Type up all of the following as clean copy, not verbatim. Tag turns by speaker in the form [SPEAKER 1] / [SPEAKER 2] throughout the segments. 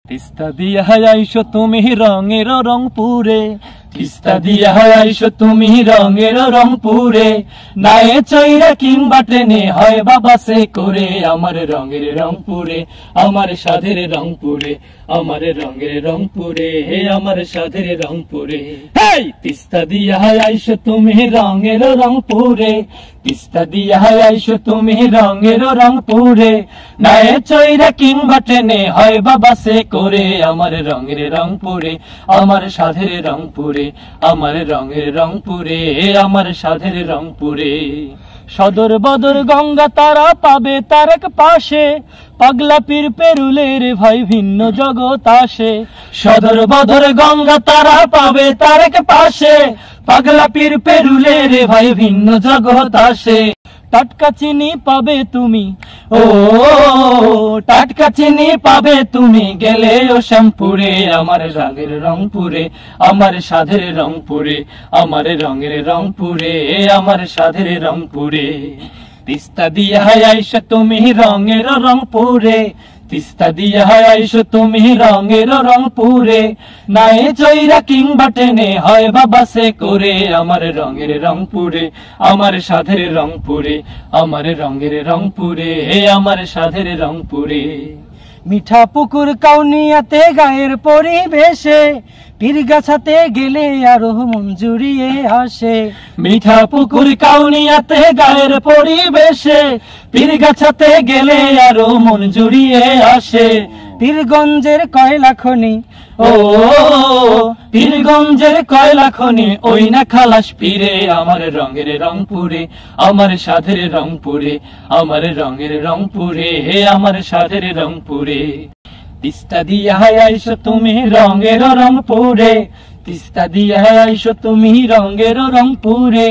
[SPEAKER 1] তিস্তা দিয়া আইসো তুমি রঙের রংপুরে, তিস্তা দিয়া আইসো তুমি রঙের রংপুরে, নায়ে চৈরা কিংবা ট্রেনে হয় বাবা সে করে, আমার রঙের রংপুরে, আমার সাধের রংপুরে, আমার রঙের রংপুরে, হে আমার সাধের রংপুরে। হেই তিস্তা দিয়া আইসো তুমি রঙের রংপুরে, তিস্তা দিয়া আইসো তুমি রঙের রংপুরে, নায়ে চৈরা কিংবা ট্রেনে হয় বাবা সে করে, আমার রঙের রংপুরে, আমার সাধের রংপুরে, আমার রঙের রংপুরে, আমার সাধের রংপুরে। সদর বদর গঙ্গা তারা পাবে তার এক পাশে, পাগলা পীর পেরুলের ভাই ভিন্ন জগৎ আসে। সদর বদর গঙ্গা তারা পাবে তার এক পাশে, পাগলা পীর পেরুলের ভাই ভিন্ন জগৎ আসে। টাটকা চিনি পাবে তুমি, ও টাটকা চিনি পাবে তুমি গেলে ও শ্যামপুরে, আমার রঙের রংপুরে, আমার সাধের রংপুরে, আমার রঙের রংপুরে, আমার সাধের রংপুরে। তিস্তা দিয়া আইসো তুমি রঙের রংপুরে, তিস্তা দিয়া আইসো তুমি রঙের রংপুরে, নায়ে চৈরা কিংবা ট্রেনে হয় বাবা সে করে, আমার রঙের রংপুরে, আমার সাধের রংপুরে, আমার রঙের রংপুরে, আমার সাধের রংপুরে।
[SPEAKER 2] মিঠা পুকুর কাউনিয়াতে গায়ের পরিবেশে, পীরগাছাতে গেলে আরো মন জুড়িয়ে আসে।
[SPEAKER 1] মিঠা পুকুর কাউনিয়াতে গায়ের পরিবেশে, পীরগাছাতে গেলে আরো মন জুড়িয়ে আসে।
[SPEAKER 2] পীরগঞ্জের কয়লা খনি,
[SPEAKER 1] ও পীরগঞ্জের কয়লা খনি, ওই না খালাস পীরে, আমার রঙের রংপুরে, আমার সাধের রংপুরে, আমার রঙের রংপুরে, হে আমার সাধের রংপুরে। তিস্তা দিয়া আইসো তুমি রঙের রংপুরে, তিস্তা দিয়া আইসো তুমি রঙের রংপুরে,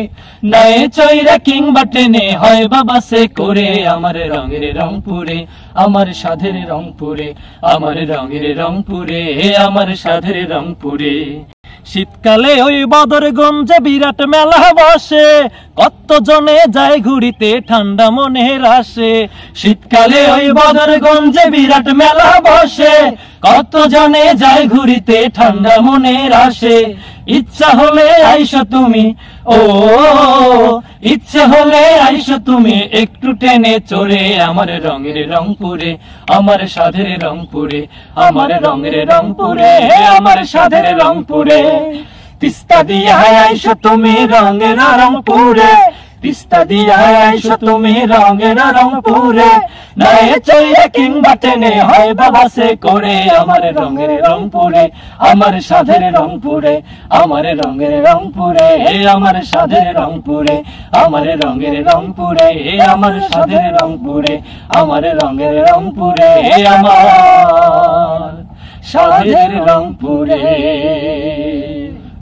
[SPEAKER 1] নায়ে চৈরা কিংবা ট্রেনে হয় বাবা সে করে, আমার রঙের রংপুরে, আমার সাধের রংপুরে, আমার রঙের রংপুরে, আমার সাধের রংপুরে। শীতকালে ওই বদরগঞ্জে বিরাট মেলা বসে, কত জনে যায় ঘুরিতে ঠান্ডা মনের আসে। শীতকালে ওই বদরগঞ্জে বিরাট মেলা বসে, কত জনে যায় ঘুরিতে ঠান্ডা মনের আসে। ইচ্ছা হলে আইসো তুমি, ও ইচ্ছা হলে আইসো তুমি একটু টেনে চড়ে, আমার রঙের রংপুরে, আমার সাধের রংপুরে, আমার রঙের রংপুরে, আমার সাধের রংপুরে। তিস্তা দিয়া আইসো তুমি রঙের রংপুরে, তিস্তা দিয়া আইসো তুমি রঙের রংপুরে, নায়ে চৈরা কিংবা ট্রেনে হয় বাবা সে করে, আমার রঙের রংপুরে, আমার সাধের রংপুরে, আমার রঙের রংপুরে, আমার সাধের রংপুরে, আমার রঙের রংপুরে, আমার সাধের রংপুরে, আমার রঙের রংপুরে, আমার সাধের রংপুরে।